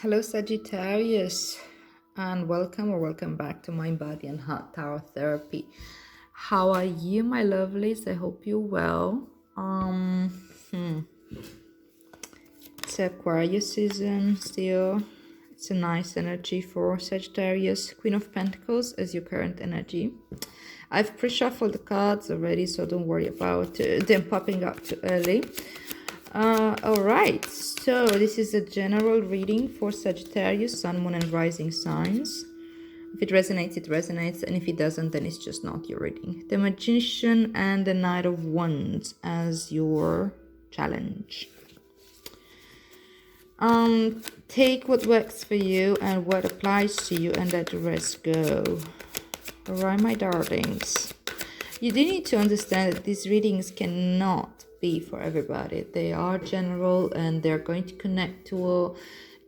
Hello, Sagittarius, and welcome back to Mind, Body, and Heart Tower Therapy. How are you, my lovelies? I hope you're well. It's Aquarius season still. It's a nice energy for Sagittarius. Queen of Pentacles as your current energy. I've pre-shuffled the cards already, so don't worry about them popping up too early. All right, so this is a general reading for Sagittarius, Sun, Moon, and Rising signs. If it resonates, it resonates, and if it doesn't, then it's just not your reading. The Magician and the Knight of Wands as your challenge. Take what works for you and what applies to you, and let the rest go. All right, my darlings. You do need to understand that these readings cannot be for everybody. They are general and they're going to connect to a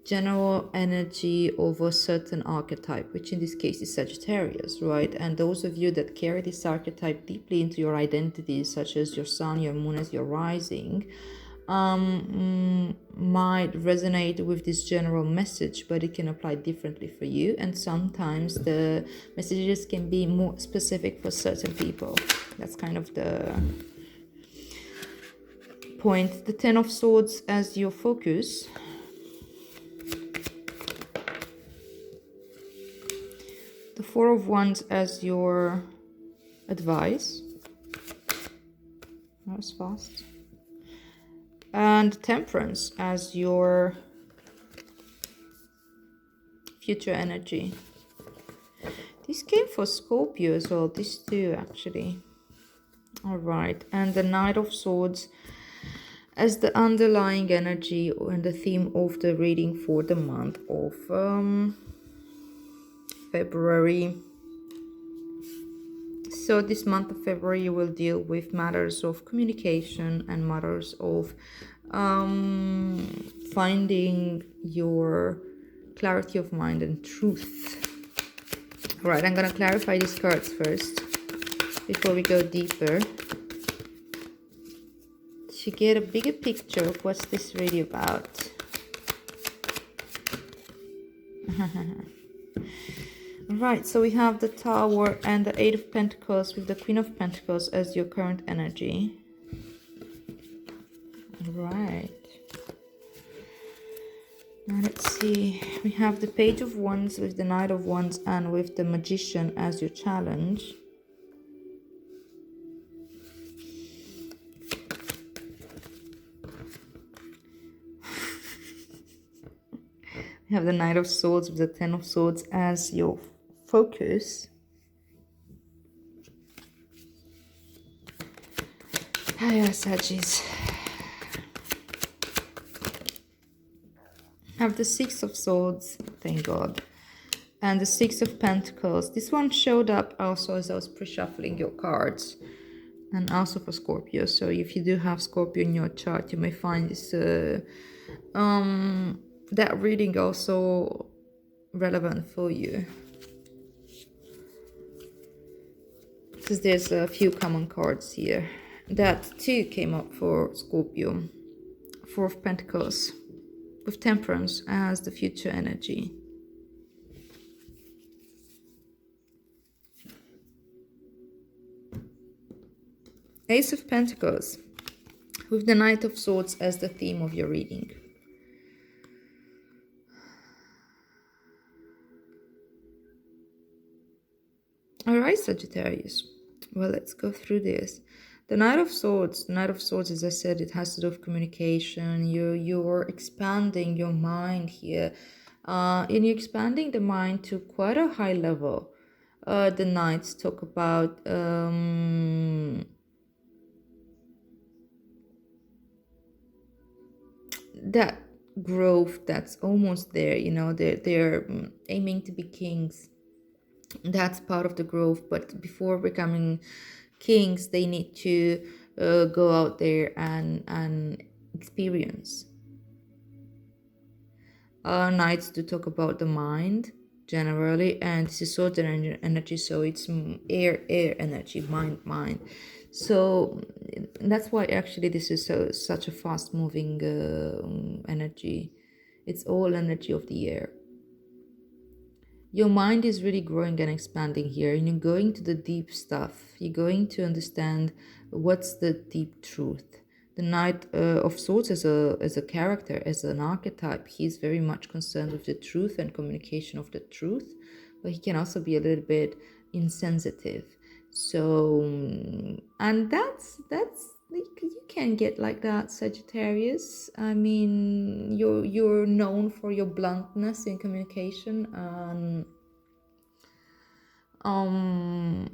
general energy of a certain archetype, which in this case is Sagittarius, right? And those of you that carry this archetype deeply into your identity, such as your sun, your moon as your rising, might resonate with this general message, but it can apply differently for you, and sometimes the messages can be more specific for certain people. That's kind of the point. The Ten of Swords as your focus. The Four of Wands as your advice. That was fast. And Temperance as your future energy. This came for Scorpio as well, this too actually. All right, and the Knight of Swords as the underlying energy and the theme of the reading for the month of February. So this month of February you will deal with matters of communication and matters of finding your clarity of mind and truth. All right, I'm going to clarify these cards first before we go deeper to get a bigger picture of what's this really about. Right, so we have the Tower and the Eight of Pentacles with the Queen of Pentacles as your current energy. Right. Now let's see. We have the Page of Wands with the Knight of Wands and with the Magician as your challenge. We have the Knight of Swords with the Ten of Swords as your focus. Hiya, Sagittarius. Have the Six of Swords, thank God, and the Six of Pentacles. This one showed up also as I was pre-shuffling your cards, and also for Scorpio. So if you do have Scorpio in your chart, you may find this that reading also relevant for you, because there's a few common cards here. That too came up for Scorpio. Four of Pentacles with Temperance as the future energy. Ace of Pentacles with the Knight of Swords as the theme of your reading. All right, Sagittarius. Well, let's go through this. The Knight of Swords, as I said, it has to do with communication. You're expanding your mind here. And you're expanding the mind to quite a high level. The Knights talk about that growth that's almost there. You know, they're aiming to be kings. That's part of the growth, but before becoming kings they need to go out there and experience. Knights do talk about the mind generally, and this is sort of energy, so it's air energy, mind. So that's why actually this is such a fast moving energy. It's all energy of the air. Your mind is really growing and expanding here, and you're going to the deep stuff. You're going to understand what's the deep truth. The Knight of Swords as a character, as an archetype, he's very much concerned with the truth and communication of the truth, but he can also be a little bit insensitive. So, and that's you can get like that, Sagittarius. I mean, you're known for your bluntness in communication, and um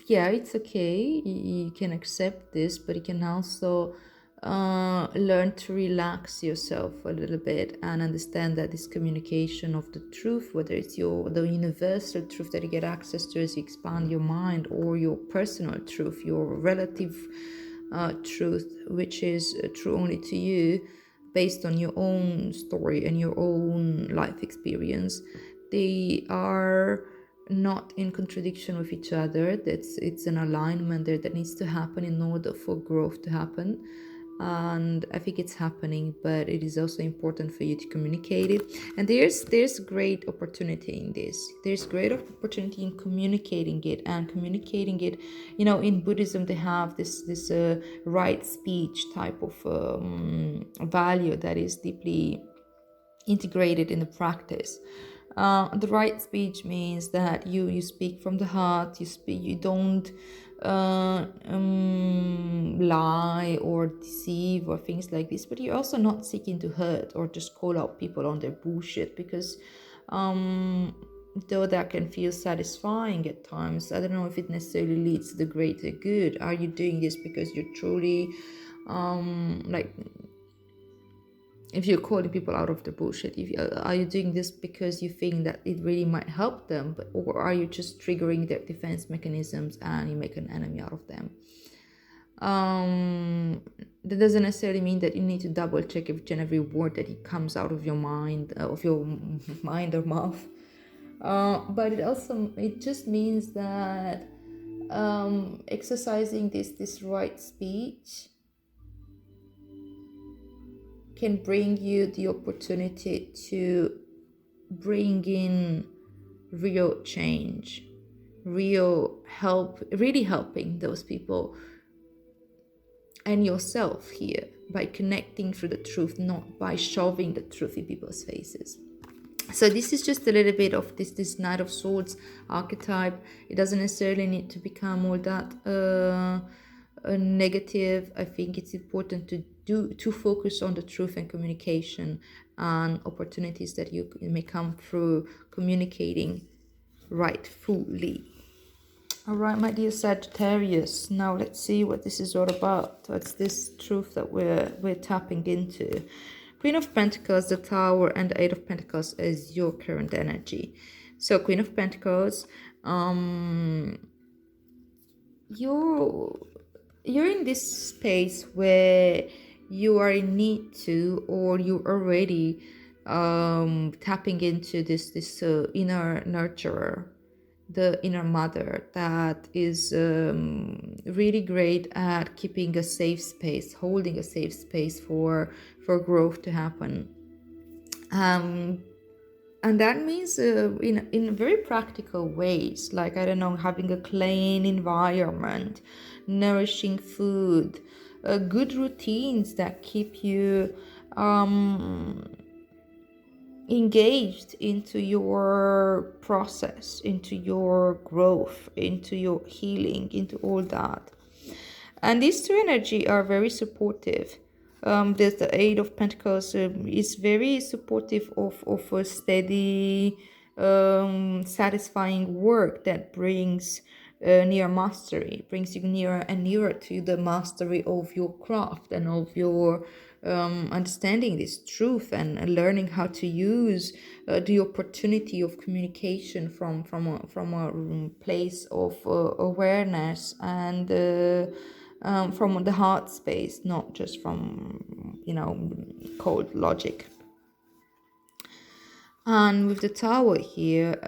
yeah, it's okay. You can accept this, but you can also learn to relax yourself a little bit and understand that this communication of the truth, whether it's the universal truth that you get access to as you expand your mind, or your personal truth, your relative truth, which is true only to you, based on your own story and your own life experience, they are not in contradiction with each other. It's an alignment there that needs to happen in order for growth to happen, and I think it's happening, but it is also important for you to communicate it. And there's great opportunity in this. There's great opportunity in communicating it, and communicating it, in Buddhism they have this right speech type of value that is deeply integrated in the practice. The right speech means that you speak from the heart. You don't lie or deceive or things like this, but you're also not seeking to hurt or just call out people on their bullshit, because though that can feel satisfying at times, I don't know if it necessarily leads to the greater good. Are you doing this because you're truly like, if you're calling people out of the bullshit, are you doing this because you think that it really might help them, or are you just triggering their defense mechanisms and you make an enemy out of them? That doesn't necessarily mean that you need to double check each and every word that it comes out of your mind, mind or mouth. But it just means that exercising this right speech can bring you the opportunity to bring in real change, real help, really helping those people and yourself here by connecting through the truth, not by shoving the truth in people's faces. So this is just a little bit of this Knight of Swords archetype. It doesn't necessarily need to become all that negative. I think it's important to focus on the truth and communication and opportunities that you may come through communicating rightfully. All right, my dear Sagittarius, now let's see what this is all about. What's this truth that we're tapping into? Queen of Pentacles, the Tower, and the Eight of Pentacles as your current energy. So Queen of Pentacles, you're in this space where you are in need to, or you already tapping into this inner nurturer, the inner mother that is really great at keeping a safe space, holding a safe space for growth to happen. And that means in very practical ways, like, I don't know, having a clean environment, nourishing food, good routines that keep you engaged into your process, into your growth, into your healing, into all that. And these two energy are very supportive. There's the Eight of Pentacles is very supportive of a steady, satisfying work that brings near mastery, brings you nearer and nearer to the mastery of your craft and of your understanding this truth, and learning how to use the opportunity of communication from a place of awareness and from the heart space, not just from cold logic. And with the Tower here,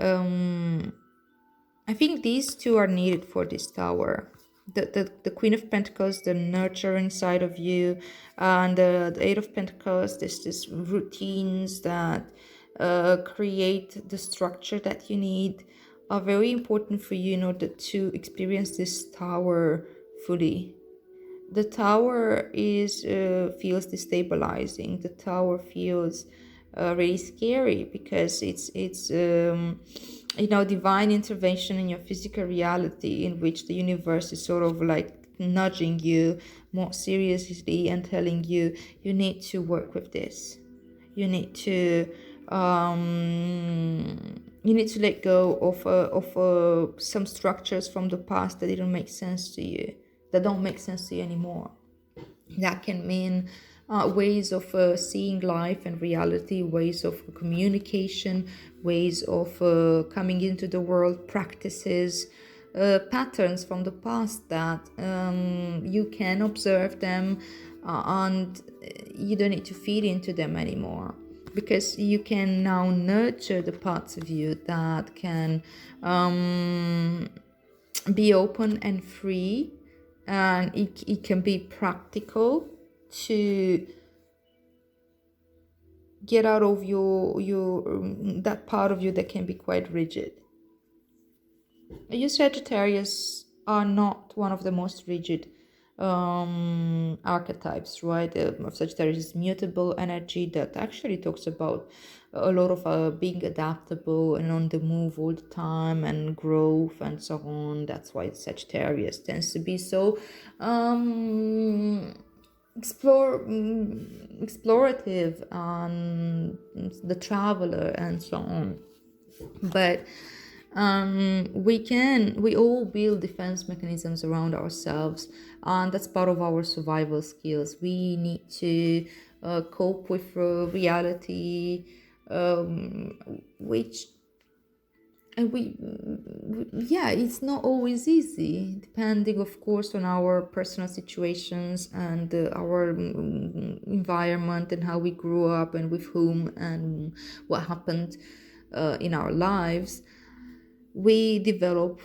I think these two are needed for this Tower. the Queen of Pentacles, the nurturing side of you, and the Eight of Pentacles, this routines that create the structure that you need, are very important for you in order to experience this Tower fully. The Tower is feels destabilizing. The Tower feels really scary because it's divine intervention in your physical reality, in which the universe is sort of like nudging you more seriously and telling you, you need to work with this. You need to let go of some structures from the past that didn't make sense to you, that don't make sense to you anymore. That can mean ways of seeing life and reality, ways of communication, ways of coming into the world, practices, patterns from the past that you can observe them, and you don't need to feed into them anymore, because you can now nurture the parts of you that can be open and free, and it can be practical to get out of your that part of you that can be quite rigid. You Sagittarius are not one of the most rigid archetypes, right? Sagittarius is mutable energy that actually talks about a lot of being adaptable and on the move all the time and growth and so on. That's why Sagittarius tends to be so explorative, the traveler and so on. But we all build defense mechanisms around ourselves, and that's part of our survival skills. We need to cope with reality, which and it's not always easy, depending of course on our personal situations and our environment and how we grew up and with whom and what happened in our lives. We develop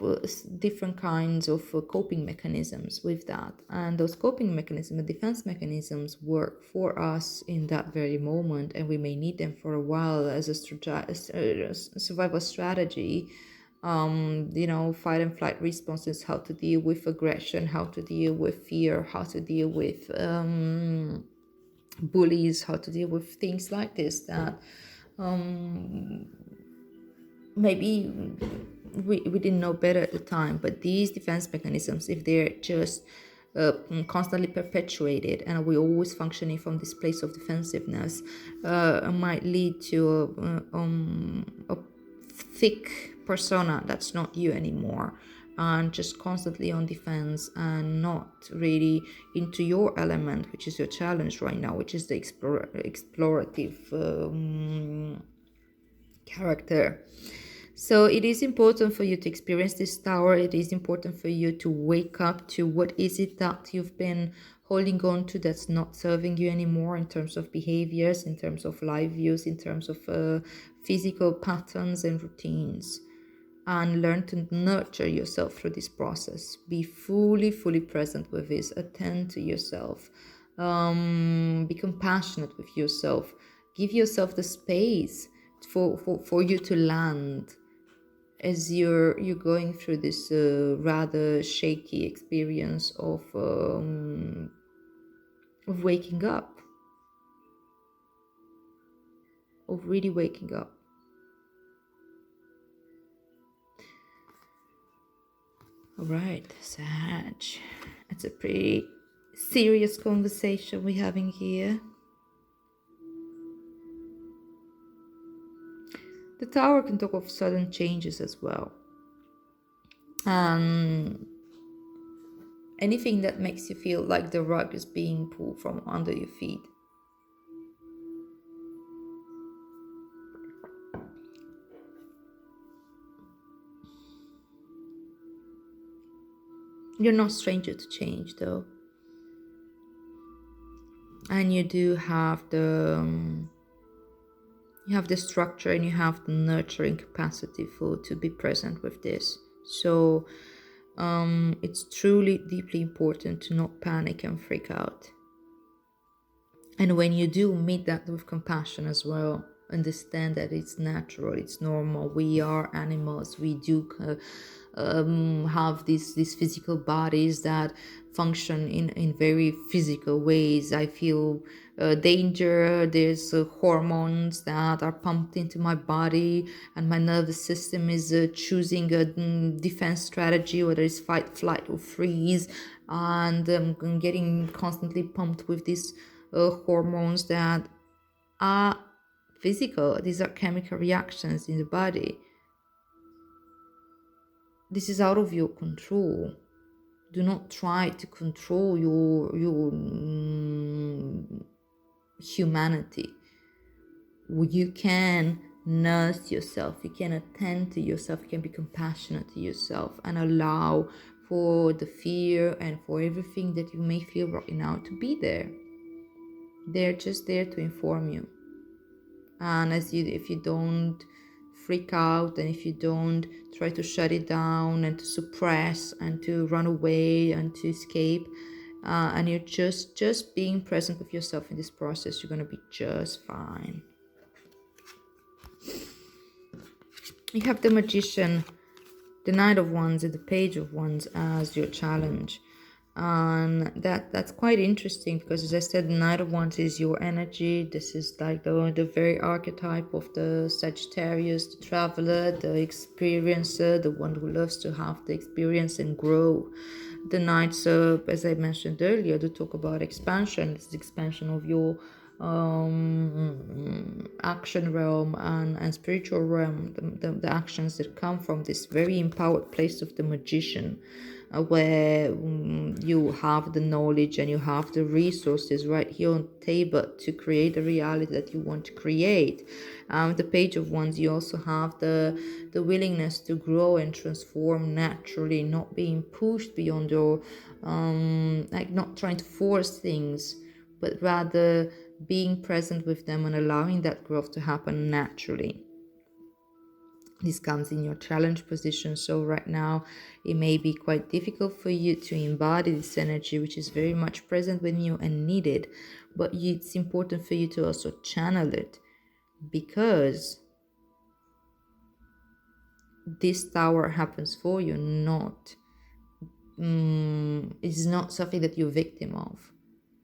different kinds of coping mechanisms with that, and those coping mechanisms, defense mechanisms, work for us in that very moment, and we may need them for a while as a survival strategy. Fight and flight responses, how to deal with aggression, how to deal with fear, how to deal with bullies, how to deal with things like this that maybe we didn't know better at the time. But these defense mechanisms, if they're just constantly perpetuated and we're always functioning from this place of defensiveness, might lead to a thick persona that's not you anymore, and just constantly on defense and not really into your element, which is your challenge right now, which is the explorative character. So it is important for you to experience this Tower. It is important for you to wake up to what is it that you've been holding on to that's not serving you anymore, in terms of behaviors, in terms of life views, in terms of physical patterns and routines, and learn to nurture yourself through this process. Be fully present with this. Attend to yourself. Be compassionate with yourself. Give yourself the space for you to land as you're going through this rather shaky experience of waking up, of really waking up. All right, Sag, it's a pretty serious conversation we're having here. The Tower can talk of sudden changes as well. Anything that makes you feel like the rug is being pulled from under your feet. You're no stranger to change, though. And you do have the structure, and you have the nurturing capacity to be present with this. So It's truly deeply important to not panic and freak out. And when you do, meet that with compassion as well. Understand that it's natural, it's normal. We are animals. We do have these physical bodies that function in very physical ways. I feel danger. There's hormones that are pumped into my body, and my nervous system is choosing a defense strategy, whether it's fight, flight, or freeze. And I'm getting constantly pumped with these hormones that are physical. These are chemical reactions in the body. This is out of your control. Do not try to control your humanity. You can nurse yourself. You can attend to yourself. You can be compassionate to yourself and allow for the fear and for everything that you may feel right now to be there. They're just there to inform you. And if you don't freak out, and if you don't try to shut it down and to suppress and to run away and to escape, and you're just being present with yourself in this process, you're going to be just fine. You have the Magician, the Knight of Wands, and the Page of Wands as your challenge. And that's quite interesting, because as I said, the Knight of Wands is your energy. This is like the very archetype of the Sagittarius, the traveler, the experiencer, the one who loves to have the experience and grow. The Knights, as I mentioned earlier, to talk about expansion. It's the expansion of your action realm and spiritual realm, the actions that come from this very empowered place of the Magician, where you have the knowledge and you have the resources right here on the table to create the reality that you want to create. The Page of Wands, you also have the willingness to grow and transform naturally, not being pushed beyond your like not trying to force things, but rather being present with them and allowing that growth to happen naturally. This comes in your challenge position. So right now it may be quite difficult for you to embody this energy, which is very much present with you and needed, but it's important for you to also channel it, because this tower happens for you, not it's not something that you're victim of.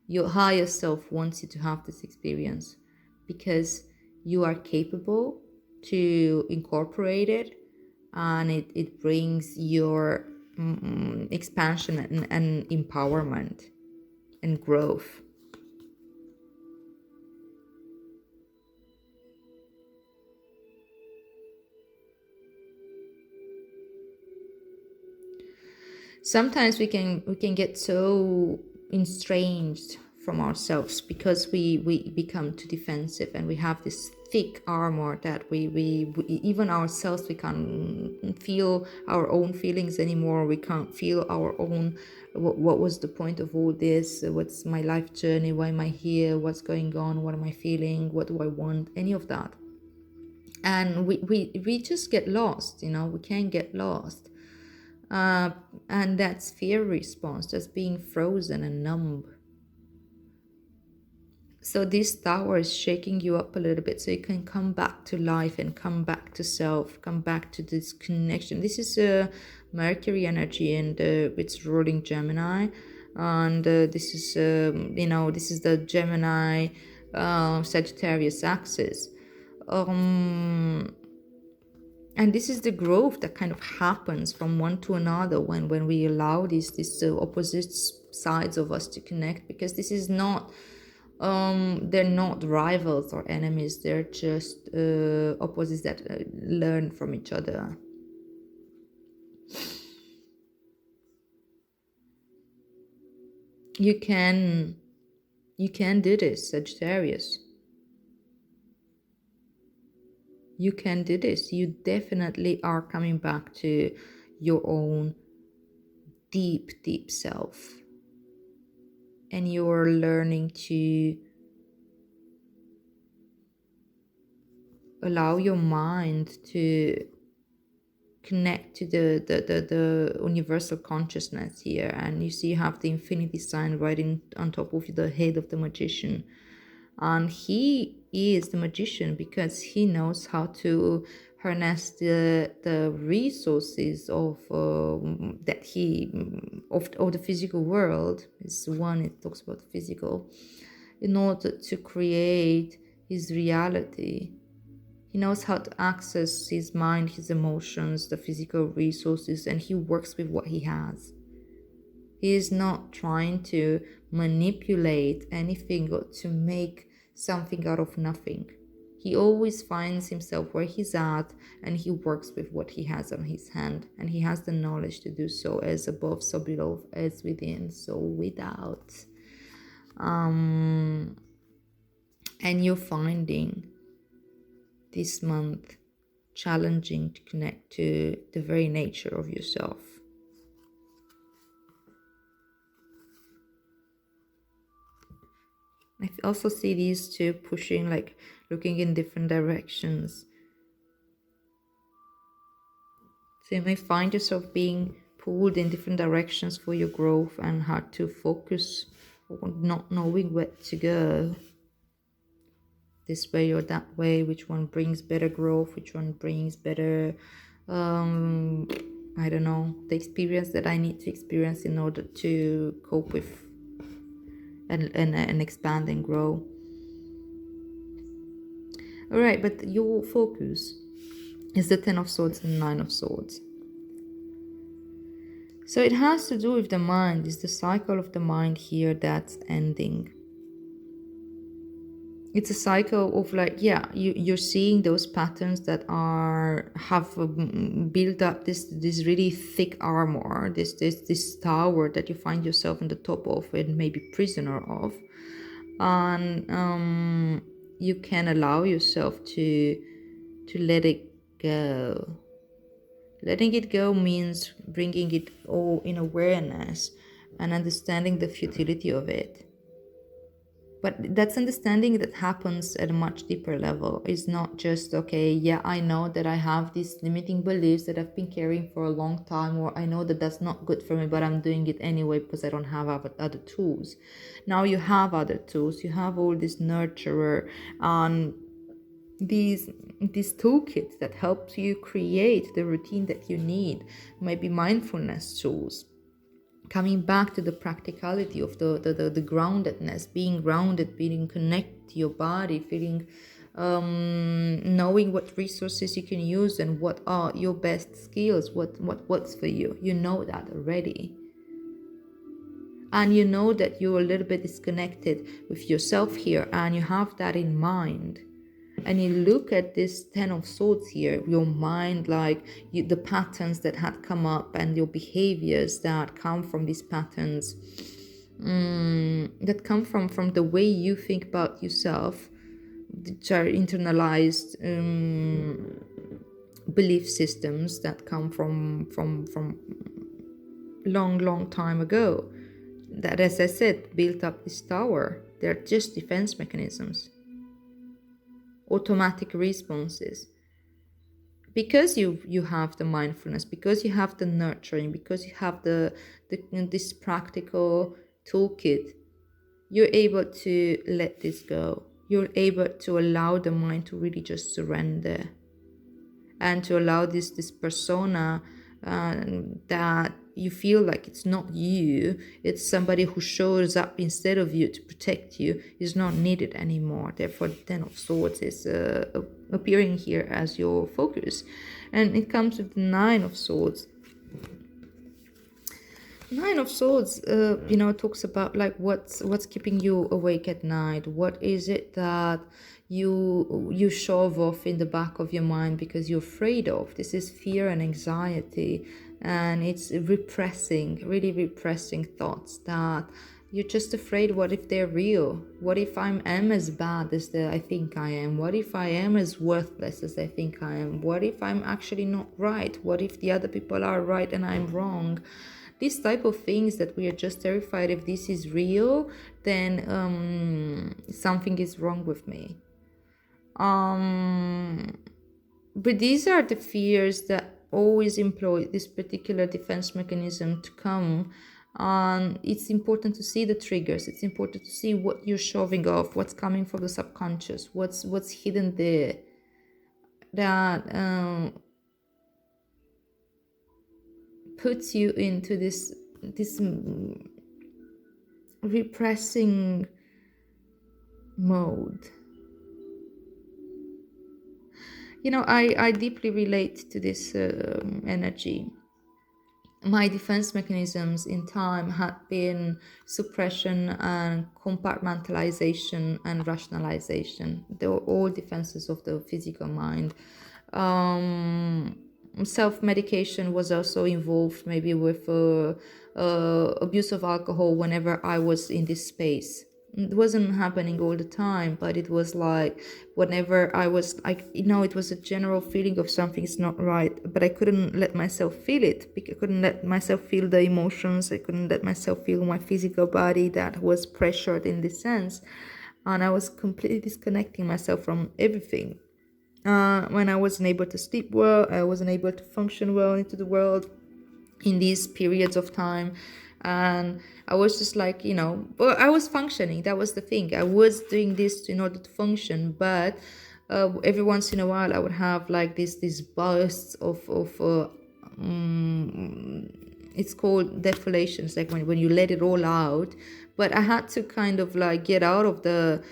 Your higher self wants you to have this experience, because you are capable to incorporate it, and it brings your expansion and empowerment and growth. Sometimes we can get so estranged from ourselves, because we become too defensive, and we have this thick armor that we even ourselves, we can't feel our own feelings anymore. We can't feel our own what was the point of all this, what's my life journey, why am I here, what's going on, what am I feeling, what do I want, any of that. And we just get lost, we can get lost. And that's fear response, that's being frozen and numb. So this tower is shaking you up a little bit, so you can come back to life and come back to self, come back to this connection. This is a Mercury energy, and it's ruling Gemini, and this is this is the Gemini Sagittarius axis. And this is the growth that kind of happens from one to another when we allow these opposite sides of us to connect, because this is not they're not rivals or enemies. They're just opposites that learn from each other. You can do this, Sagittarius. You can do this. You definitely are coming back to your own deep self, and you're learning to allow your mind to connect to the universal consciousness here. And you see you have the infinity sign right on top of the head of the magician. And he is the magician because he knows how to harness the resources of that he of the physical world. Is one, it talks about the physical, in order to create his reality. He knows how to access his mind, his emotions, the physical resources, and he works with what he has. He is not trying to manipulate anything or to make something out of nothing. He always finds himself where he's at, and he works with what he has on his hand, and he has the knowledge to do so, as above, so below, as within, so without. And you're finding this month challenging to connect to the very nature of yourself. I also see these two pushing, like looking in different directions. So you may find yourself being pulled in different directions for your growth and hard to focus or not knowing where to go. This way or that way, which one brings better growth, which one brings better, I don't know, the experience that I need to experience in order to cope with and expand and grow. All right, but your focus is the 10 of Swords and 9 of Swords. So it has to do with the mind. It's the cycle of the mind here that's ending. It's a cycle of like, yeah, you're seeing those patterns that have built up this really thick armor, this tower that you find yourself in the top of and maybe prisoner of, and you can allow yourself to let it go. Letting it go means bringing it all in awareness and understanding the futility of it. But that's understanding that happens at a much deeper level. It's not just, okay, yeah, I know that I have these limiting beliefs that I've been carrying for a long time, or I know that that's not good for me, but I'm doing it anyway because I don't have other tools. Now you have other tools. You have all this nurturer and these toolkits that help you create the routine that you need. Maybe mindfulness tools, coming back to the practicality of the groundedness, being grounded, being connected to your body, feeling, knowing what resources you can use and what are your best skills, what works for you. You know that already. And you know that you're a little bit disconnected with yourself here, and you have that in mind. And you look at this 10 of Swords here, your mind, like the patterns that had come up and your behaviors that come from these patterns, that come from the way you think about yourself, which are internalized belief systems that come from long time ago. That, as I said, built up this tower. They're just defense mechanisms, automatic responses. Because you have the mindfulness, because you have the nurturing, because you have this practical toolkit, you're able to let this go. You're able to allow the mind to really just surrender, and to allow this persona that you feel like it's not you, it's somebody who shows up instead of you to protect you, is not needed anymore. Therefore, the 10 of Swords is appearing here as your focus. And it comes with the 9 of Swords. 9 of Swords, talks about like what's keeping you awake at night. What is it that you shove off in the back of your mind because you're afraid of? This is fear and anxiety, and it's really repressing thoughts that you're just afraid. What if they're real? What if I am as bad as I think I am? What if I am as worthless as I think I am? What if I'm actually not right? What if the other people are right and I'm wrong? These type of things that we are just terrified, if this is real, then something is wrong with me. But these are the fears that always employ this particular defense mechanism to come. And it's important to see the triggers. It's important to see what you're shoving off, what's coming from the subconscious, what's hidden there, that puts you into this repressing mode. I deeply relate to this energy. My defense mechanisms in time had been suppression and compartmentalization and rationalization. They were all defenses of the physical mind. Self-medication was also involved, maybe with abuse of alcohol whenever I was in this space. It wasn't happening all the time, but it was like whenever I was like, it was a general feeling of something's not right, but I couldn't let myself feel it. I couldn't let myself feel the emotions. I couldn't let myself feel my physical body that was pressured in this sense. And I was completely disconnecting myself from everything. When I wasn't able to sleep well, I wasn't able to function well into the world in these periods of time. And I was just like, but I was functioning. That was the thing. I was doing this in order to function, but every once in a while I would have like these bursts of it's called deflations, like when you let it all out. But I had to kind of like get out of the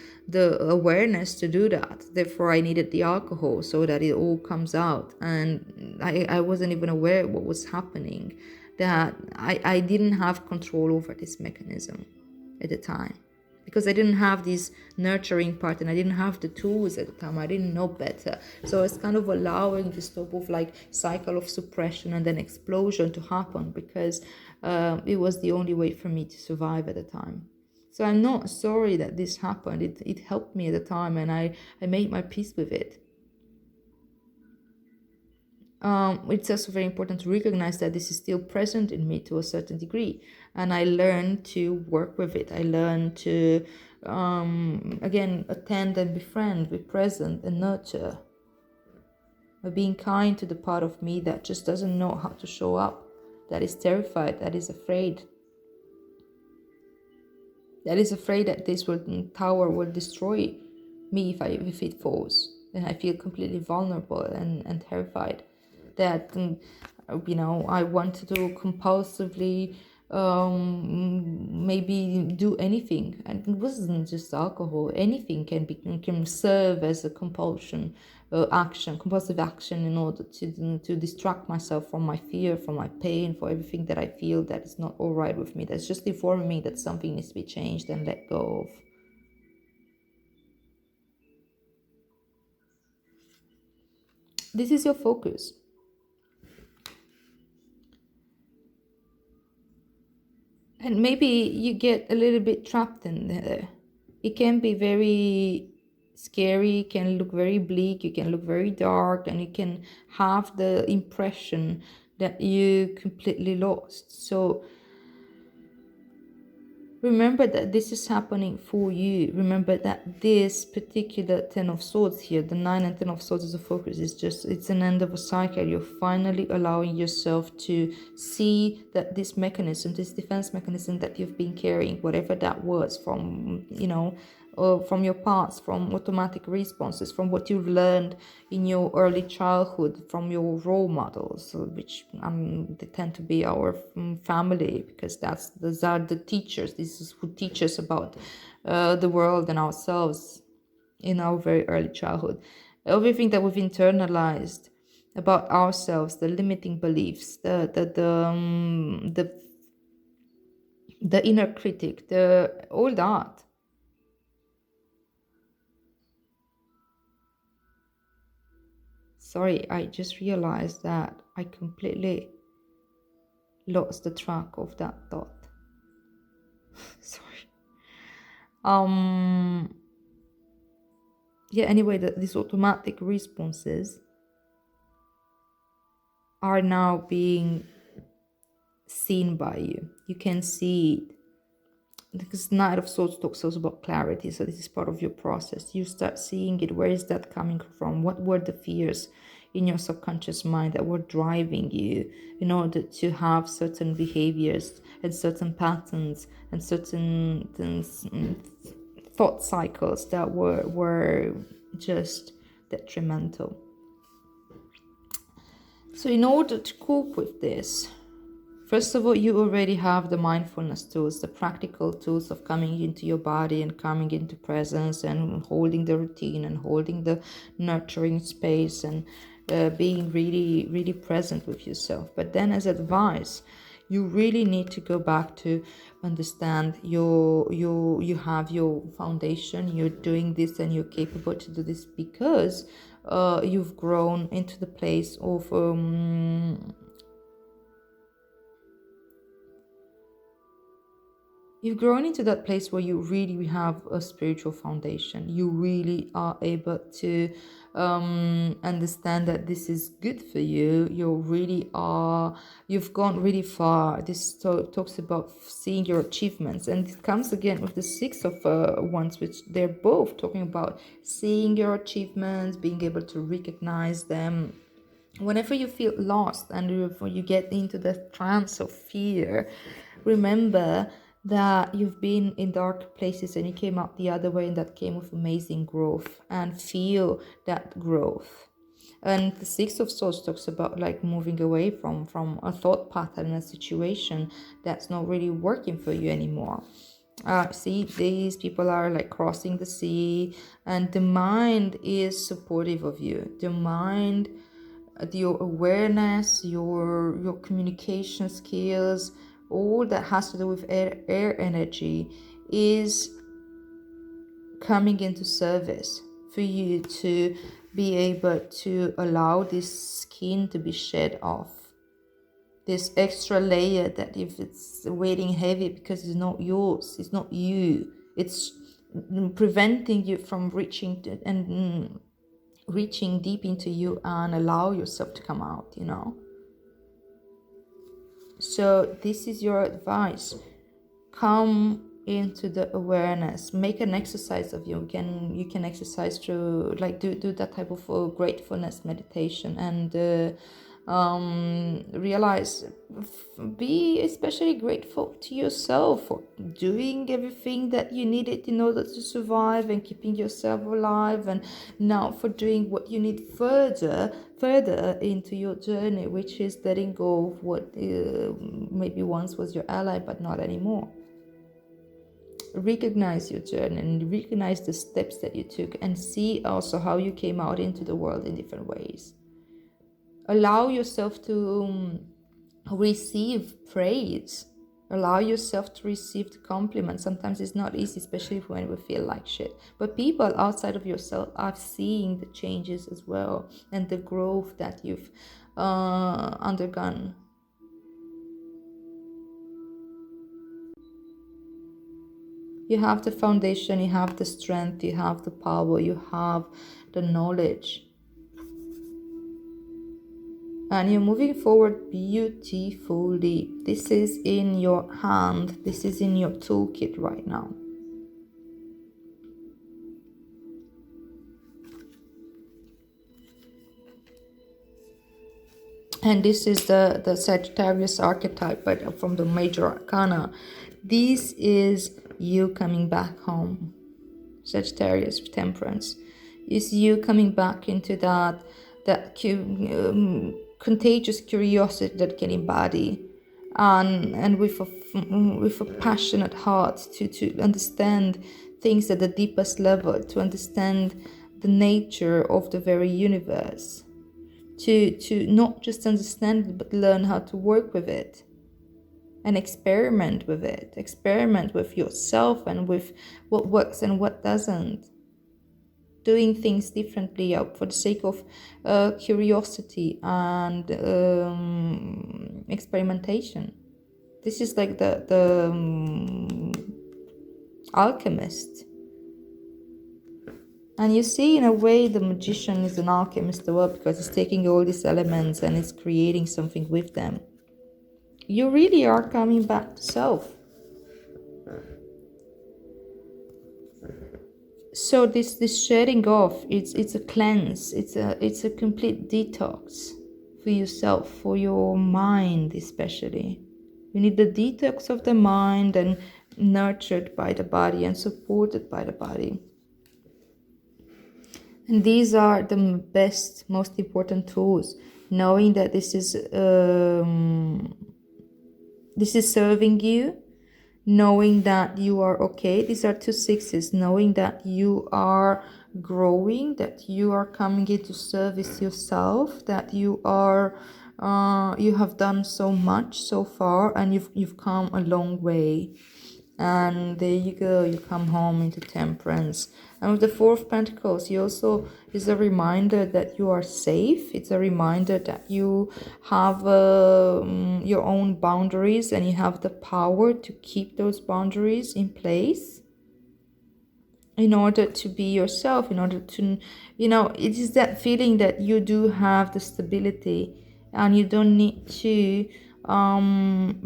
awareness to do that. Therefore I needed the alcohol so that it all comes out. And I wasn't even aware of what was happening, that I didn't have control over this mechanism at the time, because I didn't have this nurturing part and I didn't have the tools at the time. I didn't know better. So it's kind of allowing this type of like cycle of suppression and then explosion to happen, because it was the only way for me to survive at the time. So I'm not sorry that this happened. It helped me at the time, and I made my peace with it. It's also very important to recognize that this is still present in me to a certain degree, and I learn to work with it. I learn to again attend and befriend, be present and nurture, by being kind to the part of me that just doesn't know how to show up, that is terrified, that is afraid, that this tower will destroy me if it falls. Then I feel completely vulnerable and terrified. That I wanted to compulsively maybe do anything, and it wasn't just alcohol. Anything can serve as a compulsive action in order to distract myself from my fear, from my pain, for everything that I feel that is not all right with me. That's just informing me that something needs to be changed and let go of. This is your focus. And maybe you get a little bit trapped in there. It can be very scary, it can look very bleak, you can look very dark, and you can have the impression that you completely lost. So remember that this is happening for you. Remember that this particular 10 of swords here, the 9 and 10 of swords as a focus, it's an end of a cycle. You're finally allowing yourself to see that this mechanism, this defense mechanism that you've been carrying, whatever that was, from from your past, from automatic responses, from what you've learned in your early childhood, from your role models, which they tend to be our family, because those are the teachers. This is who teach us about the world and ourselves in our very early childhood. Everything that we've internalized about ourselves, the limiting beliefs, the inner critic, all that. Sorry, I just realized that I completely lost the track of that thought. Sorry. Yeah, anyway, these automatic responses are now being seen by you. You can see it. Because Knight of Swords talks also about clarity, so this is part of your process. You start seeing it. Where is that coming from? What were the fears in your subconscious mind that were driving you in order to have certain behaviors and certain patterns and certain thought cycles that were just detrimental. So in order to cope with this, first of all, you already have the mindfulness tools, the practical tools of coming into your body and coming into presence and holding the routine and holding the nurturing space and being really, really present with yourself. But then as advice, you really need to go back to understand you have your foundation, you're doing this and you're capable to do this because you've grown into the place of you've grown into that place where you really have a spiritual foundation. You really are able to understand that this is good for you. You've gone really far. This talks about seeing your achievements, and it comes again with the Six of Wands, which they're both talking about seeing your achievements, being able to recognize them. Whenever you feel lost and you get into the trance of fear, remember that you've been in dark places and you came out the other way, and that came with amazing growth, and feel that growth. And the Six of Swords talks about like moving away from a thought pattern, a situation that's not really working for you anymore. See, these people are like crossing the sea, and the mind is supportive of you. The mind, your awareness, your communication skills, all that has to do with air energy is coming into service for you to be able to allow this skin to be shed off. This extra layer that if it's weighing heavy because it's not yours, it's not you, it's preventing you from reaching deep into you and allow yourself to come out, So this is your advice. Come into the awareness. Make an exercise of you. You can exercise through like do that type of gratefulness meditation and realize, be especially grateful to yourself for doing everything that you needed in order to survive and keeping yourself alive, and now for doing what you need further into your journey, which is letting go of what maybe once was your ally but not anymore. Recognize your journey and recognize the steps that you took, and see also how you came out into the world in different ways. Allow yourself to receive praise. Allow yourself to receive the compliments. Sometimes it's not easy, especially when we feel like shit. But people outside of yourself are seeing the changes as well, and the growth that you've undergone. You have the foundation, you have the strength, you have the power, you have the knowledge. And you're moving forward beautifully. This is in your hand. This is in your toolkit right now. And this is the Sagittarius archetype, but from the major arcana. This is you coming back home. Sagittarius Temperance. Is you coming back into that contagious curiosity that can embody, and with a passionate heart to understand things at the deepest level, to understand the nature of the very universe, to not just understand it but learn how to work with it and experiment with it, experiment with yourself and with what works and what doesn't. Doing things differently for the sake of curiosity and experimentation. This is like the alchemist. And you see, in a way, the magician is an alchemist as well, because he's taking all these elements and is creating something with them. You really are coming back to self. So this shedding off, it's a cleanse, it's a complete detox for yourself, for your mind especially. You need the detox of the mind and nurtured by the body and supported by the body. And these are the best, most important tools. Knowing that this is serving you, knowing that you are okay. These are 2 sixes. Knowing that you are growing, that you are coming into service yourself, that you are you have done so much so far, and you've come a long way. And there you go, you come home into temperance. And with the 4 of Pentacles, you also is a reminder that you are safe. It's a reminder that you have your own boundaries, and you have the power to keep those boundaries in place in order to be yourself, in order to, it is that feeling that you do have the stability, and you don't need to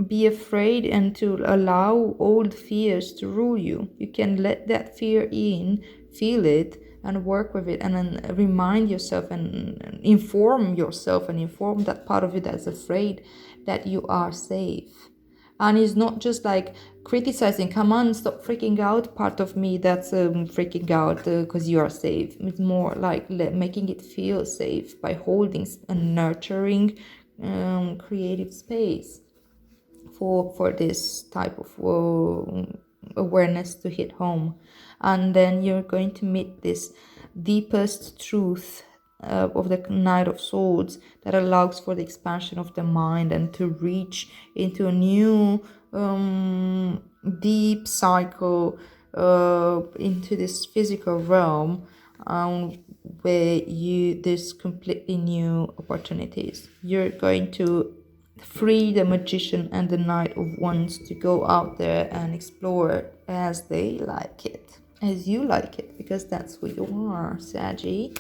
be afraid and to allow old fears to rule you. You can let that fear in, feel it, and work with it, and then remind yourself and inform yourself and inform that part of you that's afraid that you are safe. And it's not just like criticizing, come on, stop freaking out, part of me that's freaking out because you are safe. It's more like making it feel safe by holding and nurturing creative space for this type of awareness to hit home. And then you're going to meet this deepest truth of the Knight of Swords that allows for the expansion of the mind and to reach into a new deep cycle into this physical realm where there's completely new opportunities. You're going to free the Magician and the Knight of Wands to go out there and explore as they like it, as you like it, because that's who you are, Saggy.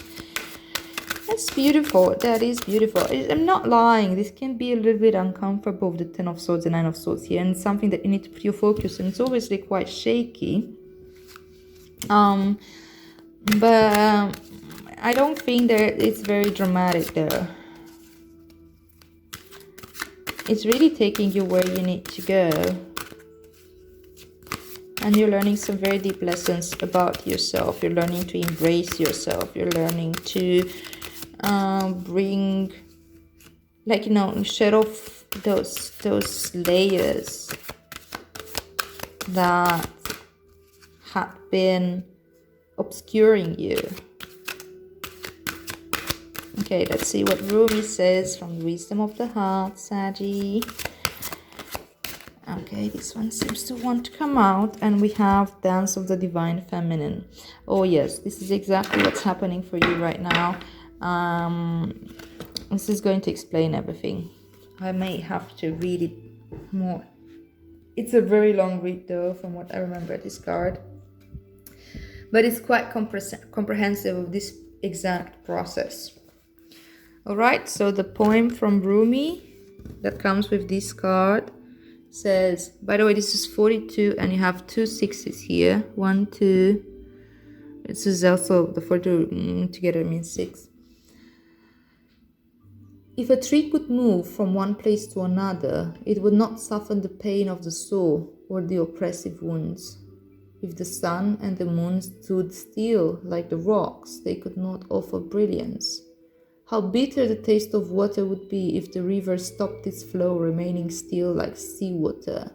That's beautiful. That is beautiful. I'm not lying. This can be a little bit uncomfortable with the 10 of Swords and 9 of Swords here, and something that you need to put your focus on. It's obviously quite shaky. But I don't think that it's very dramatic there. It's really taking you where you need to go. And you're learning some very deep lessons about yourself. You're learning to embrace yourself. You're learning to bring, like, shed off those layers that had been obscuring you. Okay, let's see what Rumi says from the Wisdom of the Heart, Saggy. Okay, this one seems to want to come out, and we have Dance of the Divine Feminine. Oh yes, this is exactly what's happening for you right now. This is going to explain everything. I may have to read it more. It's a very long read though, from what I remember this card. But it's quite comprehensive of this exact process. Alright, so the poem from Rumi that comes with this card says, by the way, this is 42 and you have 2 sixes here. 1, 2. This is also the 42 together means 6. If a tree could move from one place to another, it would not soften the pain of the soul or the oppressive wounds. If the sun and the moon stood still like the rocks, they could not offer brilliance. How bitter the taste of water would be if the river stopped its flow, remaining still like seawater.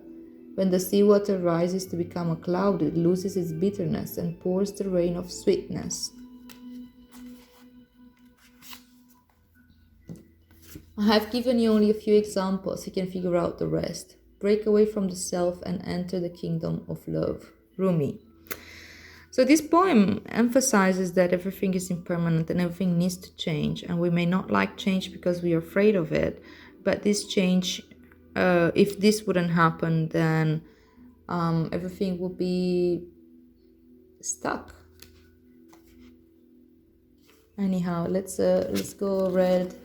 When the seawater rises to become a cloud, it loses its bitterness and pours the rain of sweetness. I have given you only a few examples, you can figure out the rest. Break away from the self and enter the kingdom of love. Rumi. So this poem emphasizes that everything is impermanent and everything needs to change, and we may not like change because we are afraid of it, but this change, if this wouldn't happen, then everything would be stuck. Anyhow, let's go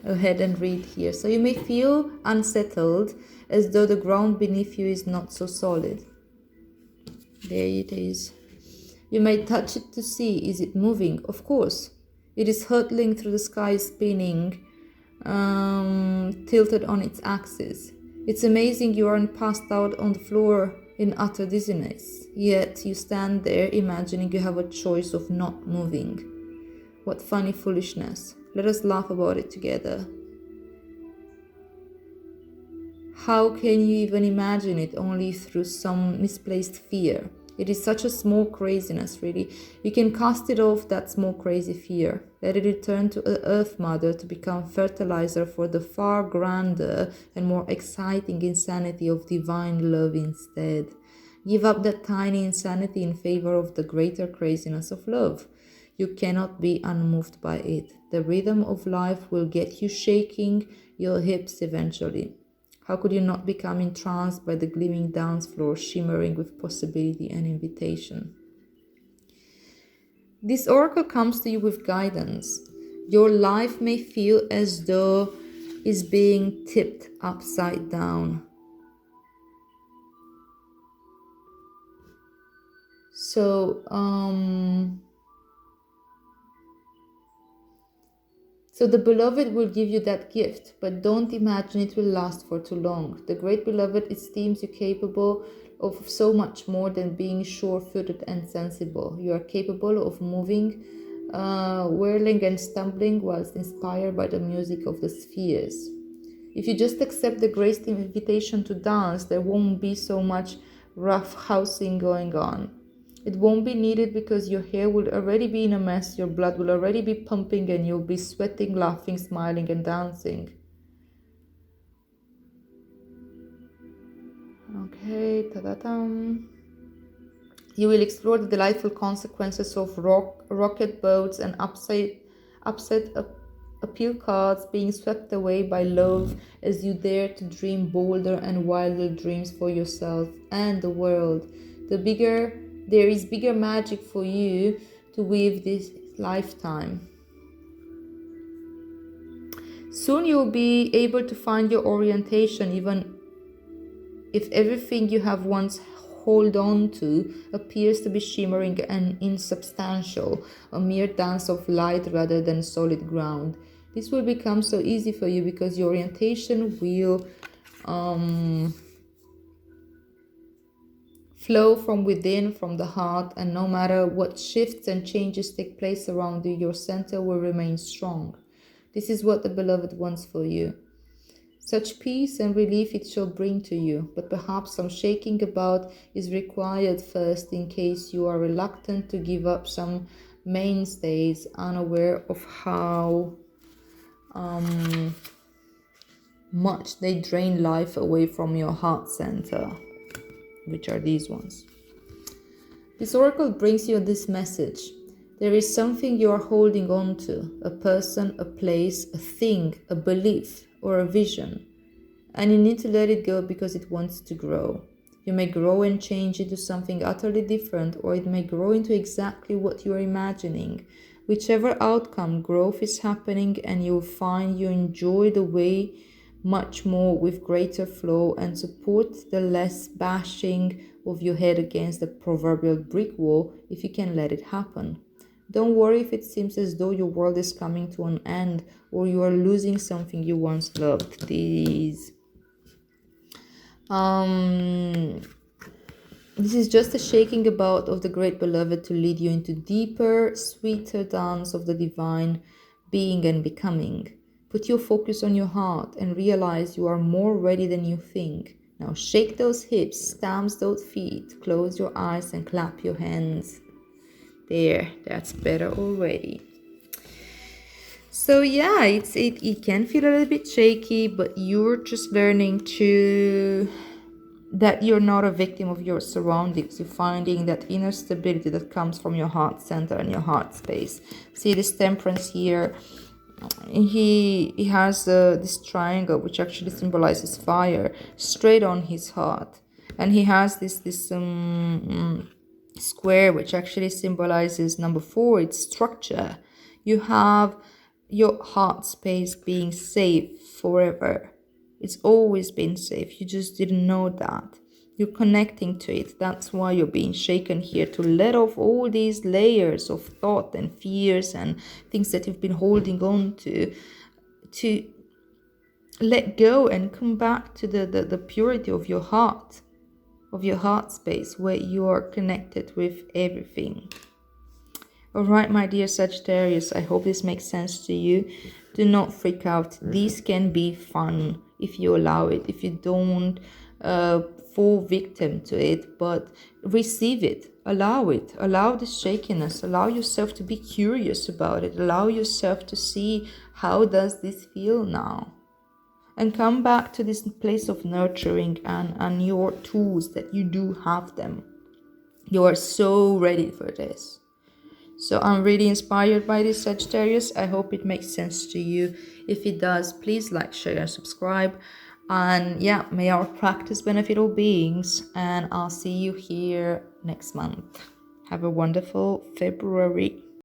ahead and read here. So you may feel unsettled, as though the ground beneath you is not so solid. There it is. You may touch it to see, is it moving? Of course. It is hurtling through the sky, spinning, tilted on its axis. It's amazing you aren't passed out on the floor in utter dizziness. Yet you stand there imagining you have a choice of not moving. What funny foolishness. Let us laugh about it together. How can you even imagine it only through some misplaced fear? It is such a small craziness, really. You can cast it off, that small crazy fear. Let it return to the Earth Mother to become fertilizer for the far grander and more exciting insanity of divine love instead. Give up that tiny insanity in favor of the greater craziness of love. You cannot be unmoved by it. The rhythm of life will get you shaking your hips eventually. How could you not become entranced by the gleaming dance floor shimmering with possibility and invitation? This oracle comes to you with guidance. Your life may feel as though it's being tipped upside down. So the beloved will give you that gift, but don't imagine it will last for too long. The great beloved esteems you capable of so much more than being sure-footed and sensible. You are capable of moving, whirling and stumbling whilst inspired by the music of the spheres. If you just accept the graced invitation to dance, there won't be so much rough housing going on. It won't be needed because your hair will already be in a mess, your blood will already be pumping, and you'll be sweating, laughing, smiling, and dancing. Okay, ta-da-dum. You will explore the delightful consequences of rocket boats and upset appeal cards being swept away by love as you dare to dream bolder and wilder dreams for yourself and the world. There is bigger magic for you to weave this lifetime. Soon you'll be able to find your orientation, even if everything you have once hold on to appears to be shimmering and insubstantial, a mere dance of light rather than solid ground. This will become so easy for you because your orientation will flow from within, from the heart, and no matter what shifts and changes take place around you, your center will remain strong. This is what the beloved wants for you. Such peace and relief it shall bring to you, but perhaps some shaking about is required first in case you are reluctant to give up some mainstays, unaware of how much they drain life away from your heart center, which are these ones. This oracle brings you this message. There is something you are holding on to, a person, a place, a thing, a belief, or a vision, and you need to let it go because it wants to grow. You may grow and change into something utterly different, or it may grow into exactly what you are imagining. Whichever outcome, growth is happening, and you'll find you enjoy the way much more with greater flow and support the less bashing of your head against the proverbial brick wall if you can let it happen. Don't worry if it seems as though your world is coming to an end or you are losing something you once loved. This is just a shaking about of the great beloved to lead you into deeper, sweeter dance of the divine being and becoming. Put your focus on your heart and realize you are more ready than you think. Now shake those hips, stamp those feet, close your eyes and clap your hands. There, that's better already. So yeah, it can feel a little bit shaky, but you're just learning that you're not a victim of your surroundings. You're finding that inner stability that comes from your heart center and your heart space. See this temperance here. He has this triangle which actually symbolizes fire straight on his heart, and he has this square which actually symbolizes number 4. It's structure. You have your heart space being safe forever. It's always been safe. You just didn't know that. You're connecting to it. That's why you're being shaken here, to let off all these layers of thought and fears and things that you've been holding on to let go and come back to the purity of your heart space, where you are connected with everything. All right, my dear Sagittarius, I hope this makes sense to you. Do not freak out. These can be fun if you allow it, if you don't fall victim to it, but receive it, allow the shakiness, allow yourself to be curious about it, allow yourself to see how does this feel now. And come back to this place of nurturing and your tools, that you do have them. You are so ready for this. So I'm really inspired by this, Sagittarius. I hope it makes sense to you. If it does, please like, share, and subscribe. And yeah, may our practice benefit all beings. And I'll see you here next month. Have a wonderful February.